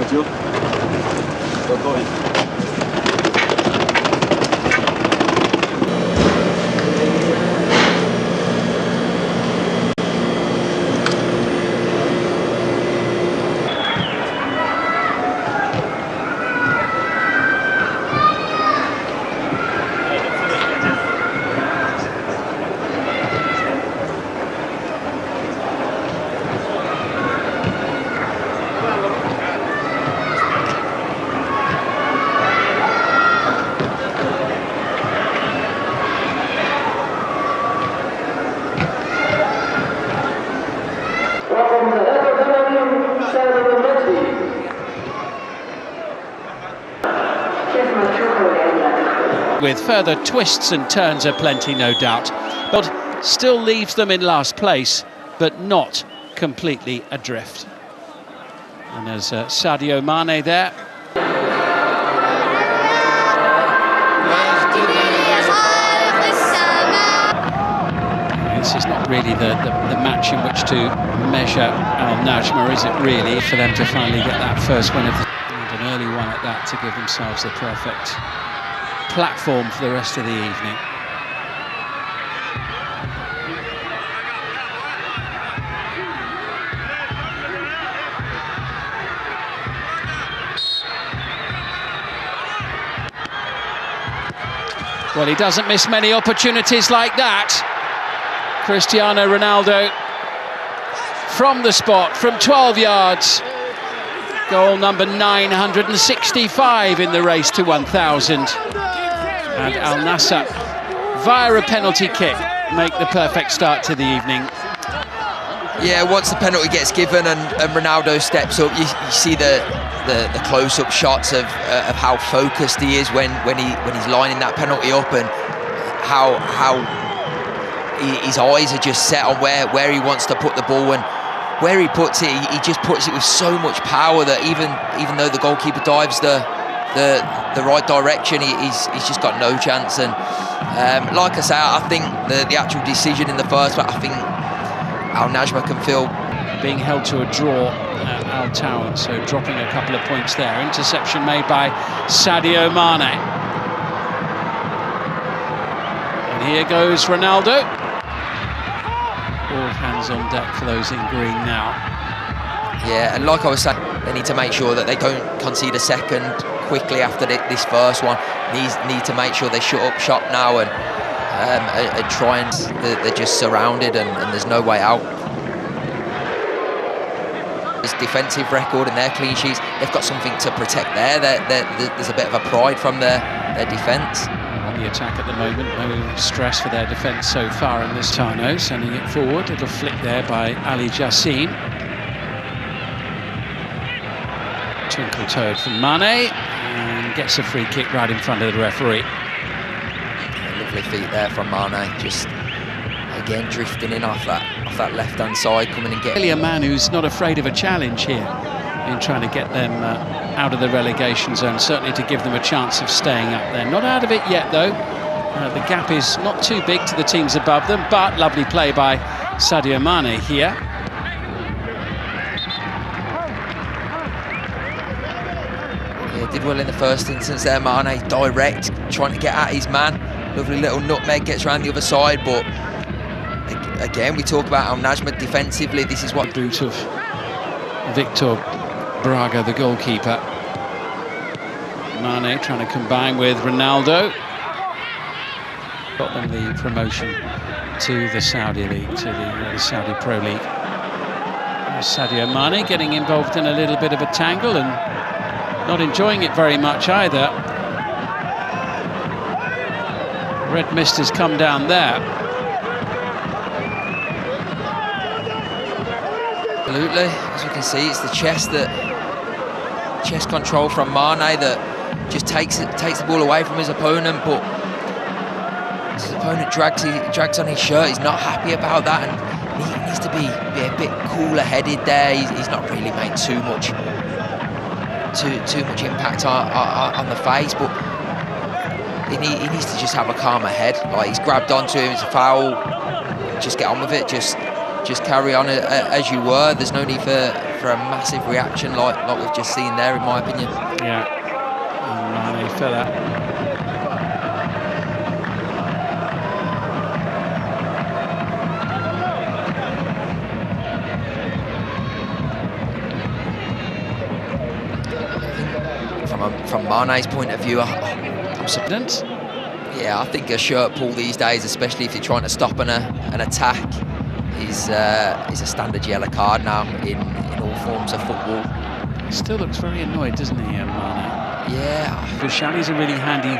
Sadio. With further twists and turns aplenty, no doubt, but still leaves them in last place, but not completely adrift. And there's Sadio Mané there. This is not really the match in which to measure Al-najma, is it really, for them to finally get that first win of and an early one at that to give themselves the perfect platform for the rest of the evening. Well, he doesn't miss many opportunities like that. Cristiano Ronaldo from the spot, from 12 yards. Goal number 965 in the race to 1,000. And Al-Nassr, via a penalty kick, make the perfect start to the evening. Yeah, once the penalty gets given and Ronaldo steps up, you see the close-up shots of how focused he is when he's lining that penalty up, and how his eyes are just set on where he wants to put the ball, and where he puts it, he just puts it with so much power that even though the goalkeeper dives the right direction, he's just got no chance. And like I say, I think the actual decision in the first one, I think Al-najma can feel being held to a draw at Al Town, so dropping a couple of points there. Interception made by Sadio Mané. And here goes Ronaldo. All hands on deck for those in green now. Yeah, and like I was saying, they need to make sure that they don't concede a second quickly after this first one. Need to make sure they shut up shop now and try and they're just surrounded and there's no way out. This defensive record and their clean sheets, they've got something to protect there. There's a bit of a pride from their defence. On the attack at the moment, no stress for their defence so far in this Tano, sending it forward. Little flick there by Ali Jassim. Twinkle toed from Mané, and gets a free kick right in front of the referee. Lovely feet there from Mané, just again drifting in off that left-hand side, coming and getting. Really a man who's not afraid of a challenge here in trying to get them out of the relegation zone, certainly to give them a chance of staying up there. Not out of it yet though. The gap is not too big to the teams above them, but lovely play by Sadio Mané here. Yeah, did well in the first instance there, Mané, direct, trying to get at his man. Lovely little nutmeg, gets around the other side, but again, we talk about Al-najma defensively. This is what... Boot of Victor Braga, the goalkeeper. Mané trying to combine with Ronaldo. Got them the promotion to the Saudi League, to the Saudi Pro League. Sadio Mané getting involved in a little bit of a tangle and not enjoying it very much either. Red mist has come down there. Absolutely, as we can see, it's the chest control from Mané that just takes the ball away from his opponent, but his opponent drags on his shirt. He's not happy about that, and he needs to be a bit cooler-headed there. He's not really made too much impact on the face, but he needs to just have a calmer head. Like, he's grabbed onto him, it's a foul. Just get on with it. Just carry on as you were. There's no need for for a massive reaction like we've just seen there, in my opinion. Yeah, and Mané fell out. From Mané's point of view, I'm surprised. Yeah, I think a shirt pull these days, especially if you're trying to stop an attack, is a standard yellow card now in all forms of football. He still looks very annoyed, doesn't he, Mané? Yeah. Bouchali's a really handy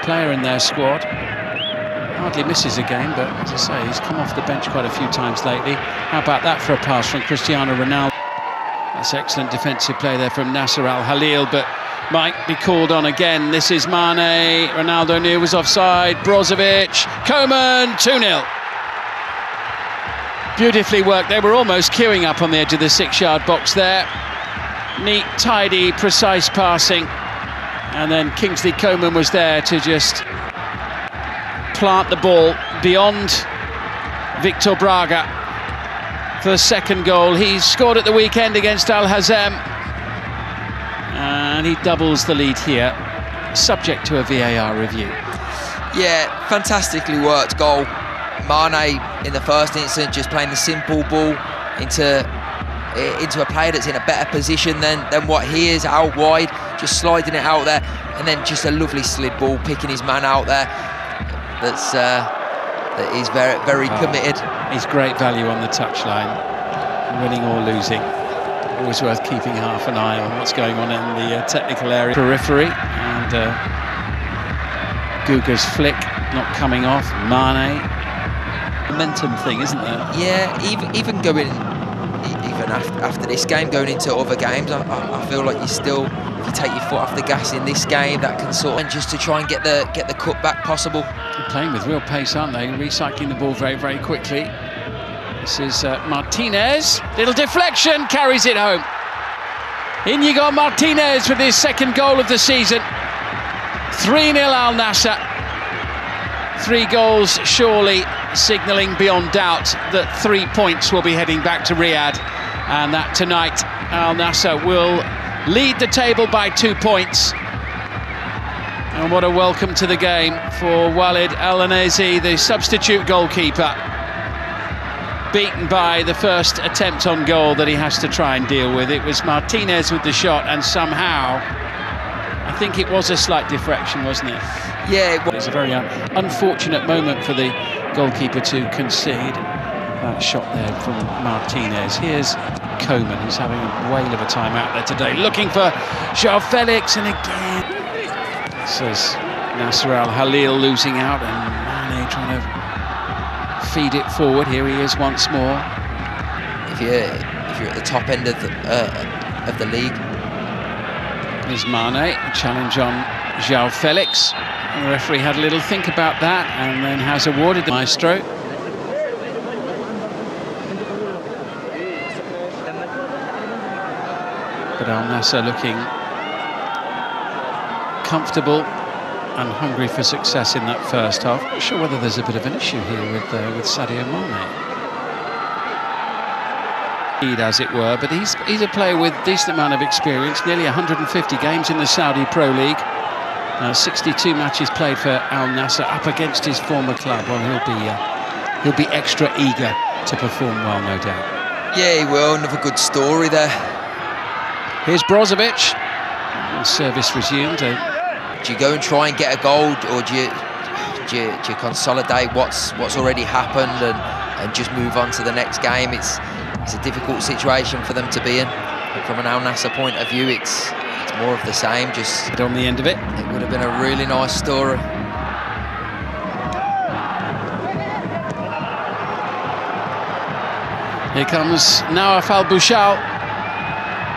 player in their squad. Hardly misses a game, but as I say, he's come off the bench quite a few times lately. How about that for a pass from Cristiano Ronaldo? That's excellent defensive play there from Nasser Al-Khelaifi, but might be called on again. This is Mané. Ronaldo knew was offside. Brozovic. Coman. 2-0. Beautifully worked. They were almost queuing up on the edge of the 6-yard box there. Neat, tidy, precise passing. And then Kingsley Coman was there to just plant the ball beyond Victor Braga for the second goal. He's scored at the weekend against Al-Hazem. And he doubles the lead here, subject to a VAR review. Yeah, fantastically worked goal. Mané, in the first instance, just playing the simple ball into a player that's in a better position than what he is, out wide, just sliding it out there, and then just a lovely slid ball, picking his man out there. That he's very, very committed. He's great value on the touchline, winning or losing. Always worth keeping half an eye on what's going on in the technical area. Periphery, and Guga's flick not coming off. Mané. Momentum thing, isn't there? Yeah, even going, even after this game, going into other games, I feel like you still, if you take your foot off the gas in this game, that can sort of, just to try and get the cutback possible. They're playing with real pace, aren't they? Recycling the ball very, very quickly. This is Martinez, little deflection, carries it home. Inigo Martinez with his second goal of the season. 3-0 Al Nassr. 3 goals surely signalling beyond doubt that 3 points will be heading back to Riyadh, and that tonight Al Nassr will lead the table by 2 points. And what a welcome to the game for Walid El-Anesi, the substitute goalkeeper. Beaten by the first attempt on goal that he has to try and deal with. It was Martinez with the shot, and somehow, I think it was a slight deflection, wasn't it? Yeah, it was a very unfortunate moment for the goalkeeper to concede that shot there from Martinez. Here's Coman, who's having a whale of a time out there today, looking for João Felix, and again, this is Nasser Al-Khelaifi losing out, and Mané trying to feed it forward. Here he is once more. If you're at the top end of the league. Here's Mané, challenge on João Felix. And the referee had a little think about that and then has awarded the maestro. But Al Nassr looking comfortable and hungry for success in that first half. Not sure whether there's a bit of an issue here with Sadio Mané, as it were, but he's a player with a decent amount of experience, nearly 150 games in the Saudi Pro League, 62 matches played for Al Nassr up against his former club. Well, he'll be extra eager to perform well, no doubt. Yeah, he will. Another good story there. Here's Brozovic. Service resumed. Do you go and try and get a goal, or do you consolidate what's already happened and just move on to the next game? It's a difficult situation for them to be in. But from an Al Nassr point of view, it's more of the same. Just on the end of it, it would have been a really nice story. Here comes Nawaf Al-Bouchal.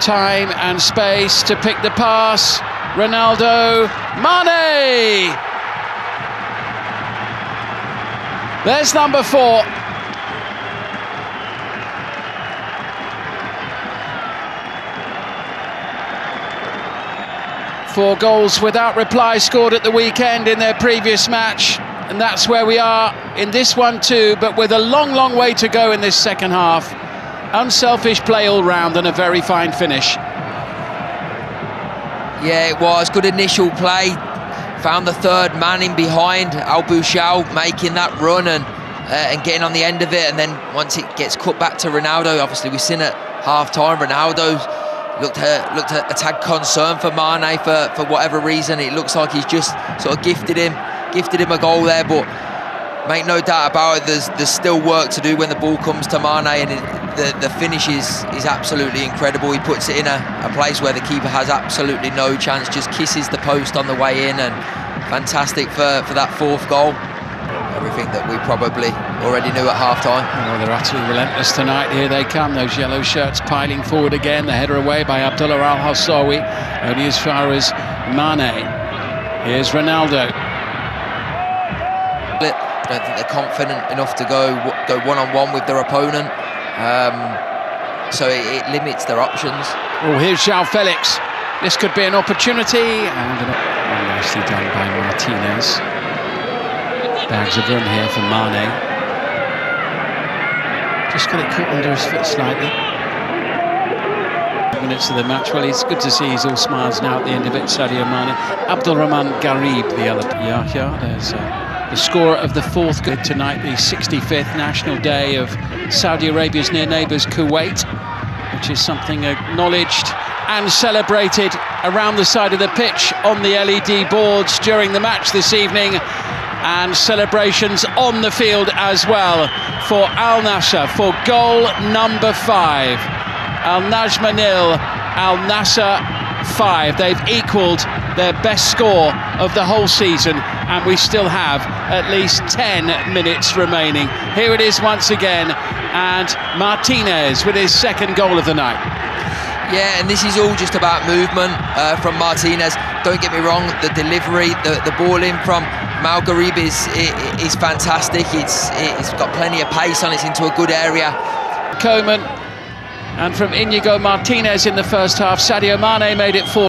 Time and space to pick the pass. Ronaldo, Mané! There's number 4. Four goals without reply scored at the weekend in their previous match, and that's where we are in this one too, but with a long, long way to go in this second half. Unselfish play all round and a very fine finish. Yeah, it was. Good initial play. Found the third man in behind. Al-Bushal making that run and getting on the end of it. And then once it gets cut back to Ronaldo, obviously we've seen at half-time, Ronaldo looked a tad concerned for Mané for whatever reason. It looks like he's just sort of gifted him a goal there, but make no doubt about it, there's still work to do when the ball comes to Mané, and the finish is absolutely incredible. He puts it in a place where the keeper has absolutely no chance, just kisses the post on the way in, and fantastic for that fourth goal. Everything that we probably already knew at half-time. Oh, they're utterly relentless tonight. Here they come, those yellow shirts piling forward again. The header away by Abdullah Al-Hassawi, only as far as Mané. Here's Ronaldo. I don't think they're confident enough to go one-on-one with their opponent, so it limits their options. Oh, here's João Felix. This could be an opportunity, and nicely done by Martinez. Bags of room here for Mané. Just got it caught under his foot slightly. Minutes of the match. Well, it's good to see he's all smiles now at the end of it. Sadio Mané. Abdulrahman Garib, the other. Yahya, there's the scorer of the fourth goal tonight, the 65th National Day of Saudi Arabia's near neighbours Kuwait, which is something acknowledged and celebrated around the side of the pitch on the LED boards during the match this evening, and celebrations on the field as well for Al-Nassr for goal number 5. Al-najma 0, Al-Nassr 5. They've equalled their best score of the whole season, and we still have at least 10 minutes remaining. Here it is once again, and Martinez with his second goal of the night. Yeah, and this is all just about movement from Martinez. Don't get me wrong, the delivery, the ball in from Garib is fantastic. It's got plenty of pace on it, it's into a good area. Coman, and from Inigo Martinez in the first half, Sadio Mané made it 4.